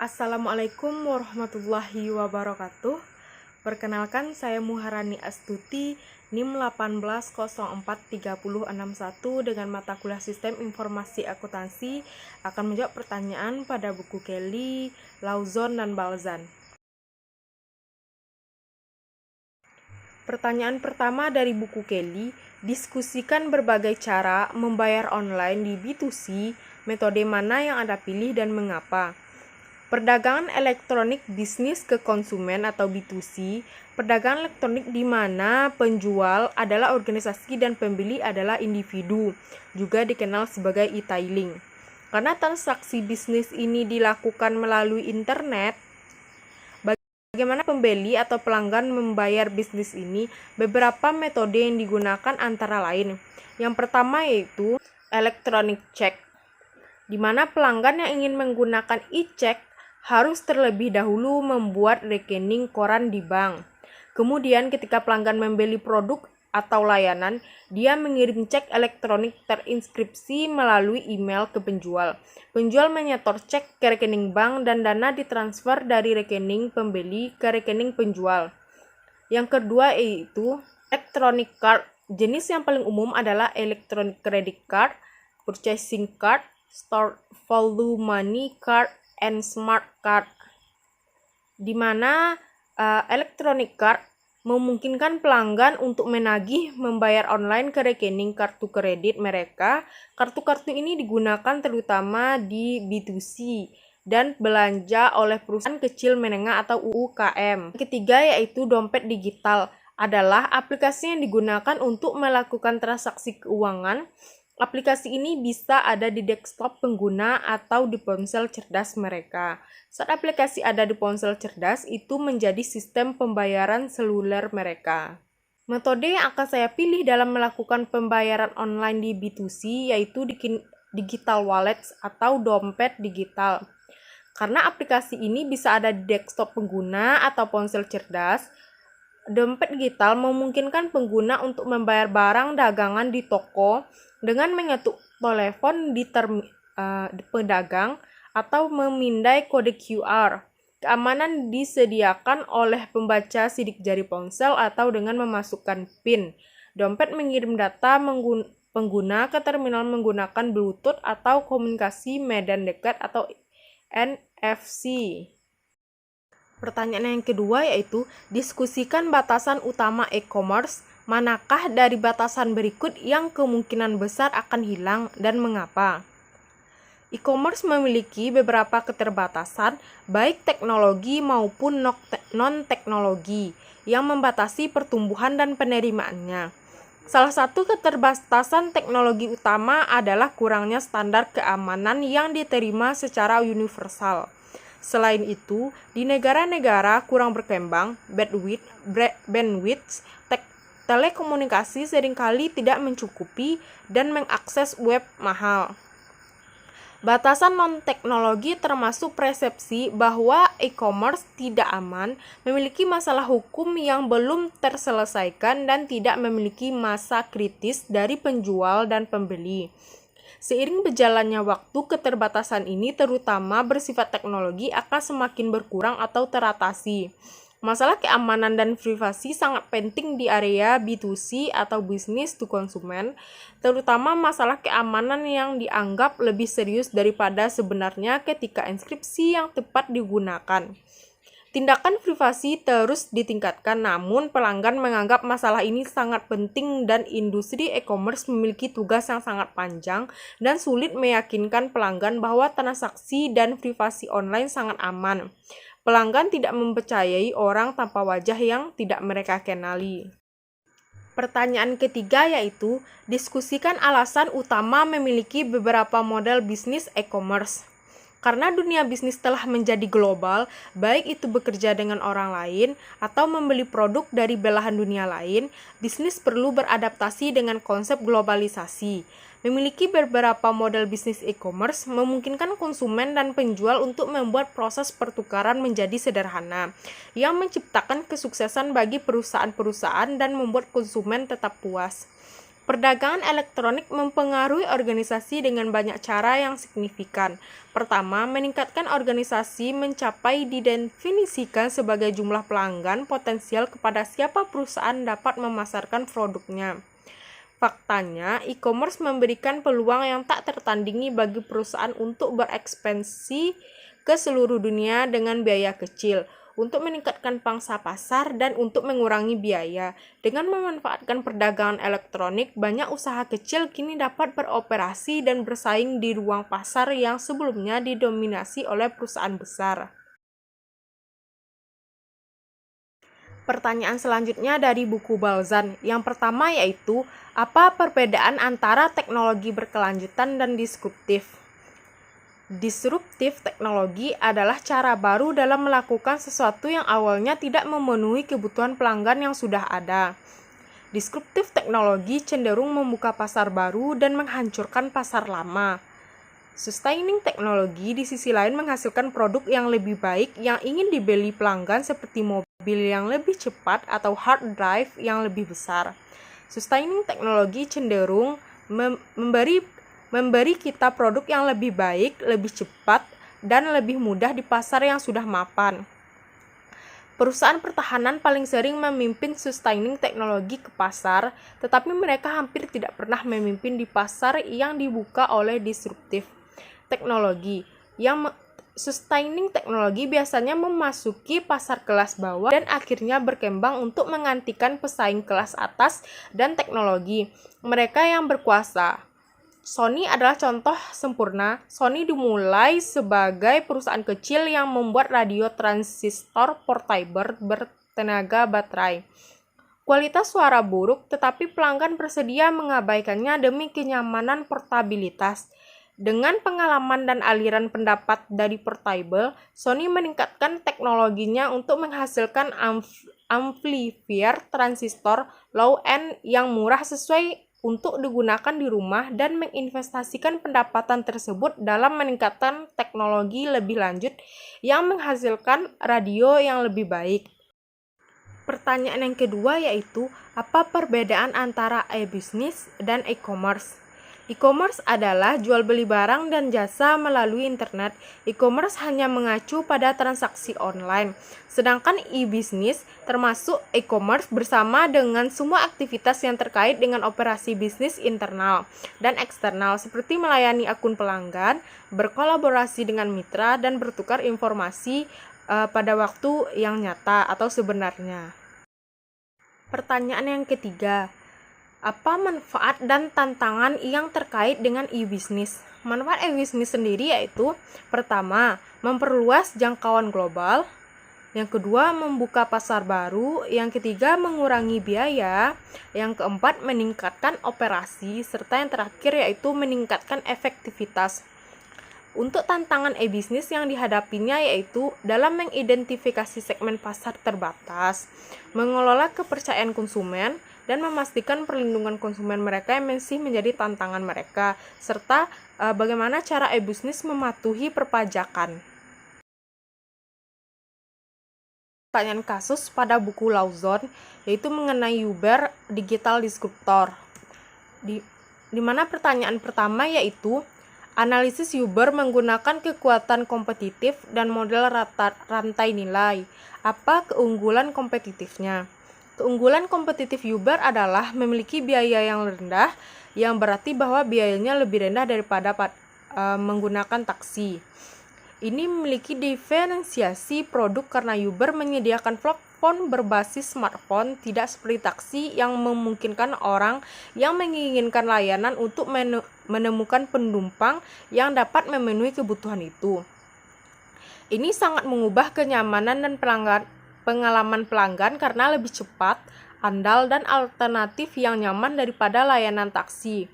Assalamualaikum warahmatullahi wabarakatuh. Perkenalkan, saya Muharani Astuti, NIM 18043061 dengan mata kuliah Sistem Informasi Akuntansi akan menjawab pertanyaan pada buku Kelly, Lawson, dan Balzan. Pertanyaan pertama dari buku Kelly, diskusikan berbagai cara membayar online di B2C, metode mana yang Anda pilih dan mengapa? Perdagangan elektronik bisnis ke konsumen atau B2C, perdagangan elektronik di mana penjual adalah organisasi dan pembeli adalah individu, juga dikenal sebagai e-tailing. Karena transaksi bisnis ini dilakukan melalui internet, bagaimana pembeli atau pelanggan membayar bisnis ini? Beberapa metode yang digunakan antara lain. Yang pertama yaitu electronic check, di mana pelanggan yang ingin menggunakan e-check harus terlebih dahulu membuat rekening koran di bank. Kemudian ketika pelanggan membeli produk atau layanan, dia mengirim cek elektronik terinskripsi melalui email ke penjual. Penjual menyetor cek ke rekening bank dan dana ditransfer dari rekening pembeli ke rekening penjual. Yang kedua yaitu electronic card. Jenis yang paling umum adalah electronic credit card, purchasing card, store value money card, and smart card, di mana electronic card memungkinkan pelanggan untuk menagih membayar online ke rekening kartu kredit mereka. Kartu-kartu ini digunakan terutama di B2C dan belanja oleh perusahaan kecil menengah atau UMKM. Ketiga yaitu dompet digital, adalah aplikasi yang digunakan untuk melakukan transaksi keuangan. Aplikasi ini bisa ada di desktop pengguna atau di ponsel cerdas mereka. Saat aplikasi ada di ponsel cerdas, itu menjadi sistem pembayaran seluler mereka. Metode yang akan saya pilih dalam melakukan pembayaran online di B2C yaitu digital wallet atau dompet digital. Karena aplikasi ini bisa ada di desktop pengguna atau ponsel cerdas, dompet digital memungkinkan pengguna untuk membayar barang dagangan di toko dengan mengetuk telepon di pedagang atau memindai kode QR. Keamanan disediakan oleh pembaca sidik jari ponsel atau dengan memasukkan PIN. Dompet mengirim data pengguna ke terminal menggunakan Bluetooth atau komunikasi medan dekat atau NFC. Pertanyaan yang kedua yaitu diskusikan batasan utama e-commerce. Manakah dari batasan berikut yang kemungkinan besar akan hilang dan mengapa? E-commerce memiliki beberapa keterbatasan, baik teknologi maupun non-teknologi, yang membatasi pertumbuhan dan penerimaannya. Salah satu keterbatasan teknologi utama adalah kurangnya standar keamanan yang diterima secara universal. Selain itu, di negara-negara kurang berkembang, bandwidth telekomunikasi seringkali tidak mencukupi dan mengakses web mahal. Batasan non-teknologi termasuk persepsi bahwa e-commerce tidak aman, memiliki masalah hukum yang belum terselesaikan, dan tidak memiliki masa kritis dari penjual dan pembeli. Seiring berjalannya waktu, keterbatasan ini terutama bersifat teknologi akan semakin berkurang atau teratasi. Masalah keamanan dan privasi sangat penting di area B2C atau business to consumer, terutama masalah keamanan yang dianggap lebih serius daripada sebenarnya ketika inskripsi yang tepat digunakan. Tindakan privasi terus ditingkatkan, namun pelanggan menganggap masalah ini sangat penting dan industri e-commerce memiliki tugas yang sangat panjang dan sulit meyakinkan pelanggan bahwa transaksi dan privasi online sangat aman. Pelanggan tidak mempercayai orang tanpa wajah yang tidak mereka kenali. Pertanyaan ketiga yaitu diskusikan alasan utama memiliki beberapa model bisnis e-commerce. Karena dunia bisnis telah menjadi global, baik itu bekerja dengan orang lain atau membeli produk dari belahan dunia lain, bisnis perlu beradaptasi dengan konsep globalisasi. Memiliki beberapa model bisnis e-commerce memungkinkan konsumen dan penjual untuk membuat proses pertukaran menjadi sederhana, yang menciptakan kesuksesan bagi perusahaan-perusahaan dan membuat konsumen tetap puas. Perdagangan elektronik mempengaruhi organisasi dengan banyak cara yang signifikan. Pertama, meningkatkan organisasi mencapai didefinisikan sebagai jumlah pelanggan potensial kepada siapa perusahaan dapat memasarkan produknya. Faktanya, e-commerce memberikan peluang yang tak tertandingi bagi perusahaan untuk berekspansi ke seluruh dunia dengan biaya kecil, untuk meningkatkan pangsa pasar dan untuk mengurangi biaya. Dengan memanfaatkan perdagangan elektronik, banyak usaha kecil kini dapat beroperasi dan bersaing di ruang pasar yang sebelumnya didominasi oleh perusahaan besar. Pertanyaan selanjutnya dari buku Balzan. Yang pertama yaitu, apa perbedaan antara teknologi berkelanjutan dan disruptif? Disruptif teknologi adalah cara baru dalam melakukan sesuatu yang awalnya tidak memenuhi kebutuhan pelanggan yang sudah ada. Disruptif teknologi cenderung membuka pasar baru dan menghancurkan pasar lama. Sustaining teknologi di sisi lain menghasilkan produk yang lebih baik yang ingin dibeli pelanggan seperti mobil yang lebih cepat atau hard drive yang lebih besar. Sustaining teknologi cenderung memberi kita produk yang lebih baik, lebih cepat, dan lebih mudah di pasar yang sudah mapan. Perusahaan pertahanan paling sering memimpin sustaining teknologi ke pasar, tetapi mereka hampir tidak pernah memimpin di pasar yang dibuka oleh disruptif teknologi. Sustaining teknologi biasanya memasuki pasar kelas bawah dan akhirnya berkembang untuk menggantikan pesaing kelas atas dan teknologi mereka yang berkuasa. Sony adalah contoh sempurna. Sony dimulai sebagai perusahaan kecil yang membuat radio transistor portable bertenaga baterai. Kualitas suara buruk, tetapi pelanggan bersedia mengabaikannya demi kenyamanan portabilitas. Dengan pengalaman dan aliran pendapat dari portable, Sony meningkatkan teknologinya untuk menghasilkan amplifier transistor low-end yang murah sesuai untuk digunakan di rumah dan menginvestasikan pendapatan tersebut dalam meningkatkan teknologi lebih lanjut yang menghasilkan radio yang lebih baik. Pertanyaan yang kedua yaitu, apa perbedaan antara e-business dan e-commerce? E-commerce adalah jual beli barang dan jasa melalui internet. E-commerce hanya mengacu pada transaksi online. Sedangkan e-business termasuk e-commerce bersama dengan semua aktivitas yang terkait dengan operasi bisnis internal dan eksternal seperti melayani akun pelanggan, berkolaborasi dengan mitra, dan bertukar informasi pada waktu yang nyata atau sebenarnya. Pertanyaan yang ketiga, apa manfaat dan tantangan yang terkait dengan e-business? Manfaat e-business sendiri yaitu, pertama, memperluas jangkauan global. Yang kedua, membuka pasar baru. Yang ketiga, mengurangi biaya. Yang keempat, meningkatkan operasi. Serta yang terakhir yaitu meningkatkan efektivitas. Untuk tantangan e-business yang dihadapinya yaitu dalam mengidentifikasi segmen pasar terbatas, mengelola kepercayaan konsumen, dan memastikan perlindungan konsumen mereka yang masih menjadi tantangan mereka, serta bagaimana cara e-business mematuhi perpajakan. Pertanyaan kasus pada buku Lawson yaitu mengenai Uber Digital Disruptor. Di mana pertanyaan pertama yaitu, analisis Uber menggunakan kekuatan kompetitif dan model rantai nilai. Apa keunggulan kompetitifnya? Keunggulan kompetitif Uber adalah memiliki biaya yang rendah, yang berarti bahwa biayanya lebih rendah daripada menggunakan taksi. Ini memiliki diferensiasi produk karena Uber menyediakan platform berbasis smartphone, tidak seperti taksi yang memungkinkan orang yang menginginkan layanan untuk menemukan penumpang yang dapat memenuhi kebutuhan itu. Ini sangat mengubah kenyamanan dan pengalaman pelanggan karena lebih cepat, andal, dan alternatif yang nyaman daripada layanan taksi.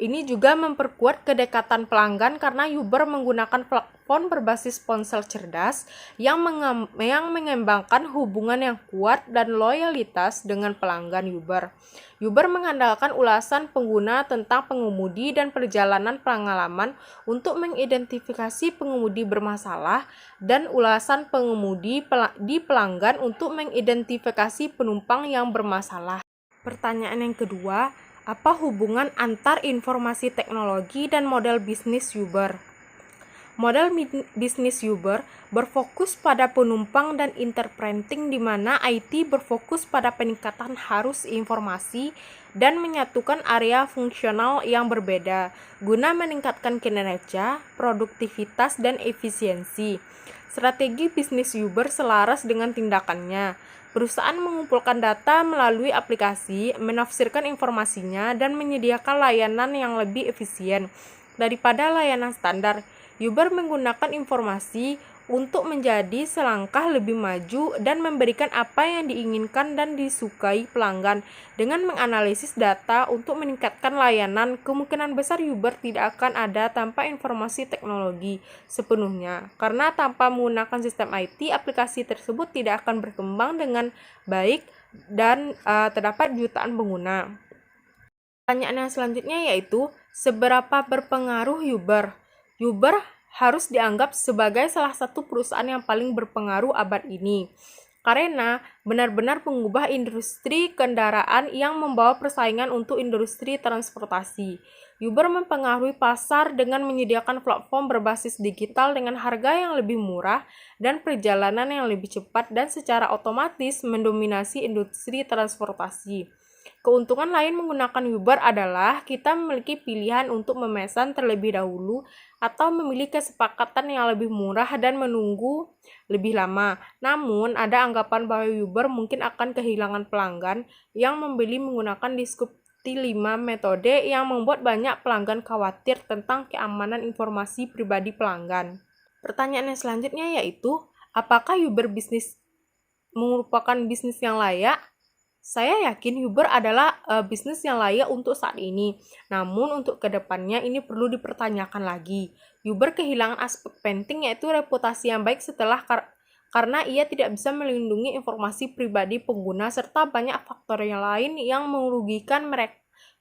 Ini juga memperkuat kedekatan pelanggan karena Uber menggunakan platform berbasis ponsel cerdas yang mengembangkan hubungan yang kuat dan loyalitas dengan pelanggan Uber. Uber mengandalkan ulasan pengguna tentang pengemudi dan perjalanan pengalaman untuk mengidentifikasi pengemudi bermasalah dan ulasan pengemudi di pelanggan untuk mengidentifikasi penumpang yang bermasalah. Pertanyaan yang kedua, Apa hubungan antar informasi teknologi dan model bisnis Uber? Model bisnis Uber berfokus pada penumpang dan interpreting, di mana IT berfokus pada peningkatan arus informasi dan menyatukan area fungsional yang berbeda guna meningkatkan kinerja, produktivitas, dan efisiensi. Strategi bisnis Uber selaras dengan tindakannya. Perusahaan mengumpulkan data melalui aplikasi, menafsirkan informasinya, dan menyediakan layanan yang lebih efisien daripada layanan standar. Uber menggunakan informasi untuk menjadi selangkah lebih maju dan memberikan apa yang diinginkan dan disukai pelanggan. Dengan menganalisis data untuk meningkatkan layanan, kemungkinan besar Uber tidak akan ada tanpa informasi teknologi sepenuhnya. Karena tanpa menggunakan sistem IT, aplikasi tersebut tidak akan berkembang dengan baik dan terdapat jutaan pengguna. Pertanyaan yang selanjutnya yaitu, seberapa berpengaruh Uber? Uber harus dianggap sebagai salah satu perusahaan yang paling berpengaruh abad ini, karena benar-benar mengubah industri kendaraan yang membawa persaingan untuk industri transportasi. Uber mempengaruhi pasar dengan menyediakan platform berbasis digital dengan harga yang lebih murah dan perjalanan yang lebih cepat, dan secara otomatis mendominasi industri transportasi. Keuntungan lain menggunakan Uber adalah kita memiliki pilihan untuk memesan terlebih dahulu atau memilih kesepakatan yang lebih murah dan menunggu lebih lama. Namun, ada anggapan bahwa Uber mungkin akan kehilangan pelanggan yang membeli menggunakan diskusi 5 metode yang membuat banyak pelanggan khawatir tentang keamanan informasi pribadi pelanggan. Pertanyaan yang selanjutnya yaitu, apakah Uber bisnis merupakan bisnis yang layak? Saya yakin Uber adalah bisnis yang layak untuk saat ini. Namun untuk kedepannya ini perlu dipertanyakan lagi. Uber kehilangan aspek penting, yaitu reputasi yang baik karena ia tidak bisa melindungi informasi pribadi pengguna, serta banyak faktor yang lain yang merugikan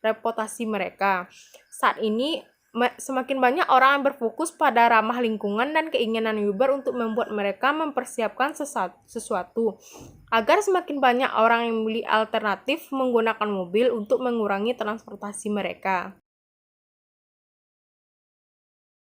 reputasi mereka. Saat ini semakin banyak orang yang berfokus pada ramah lingkungan dan keinginan Uber untuk membuat mereka mempersiapkan sesuatu agar semakin banyak orang yang memilih alternatif menggunakan mobil untuk mengurangi transportasi mereka.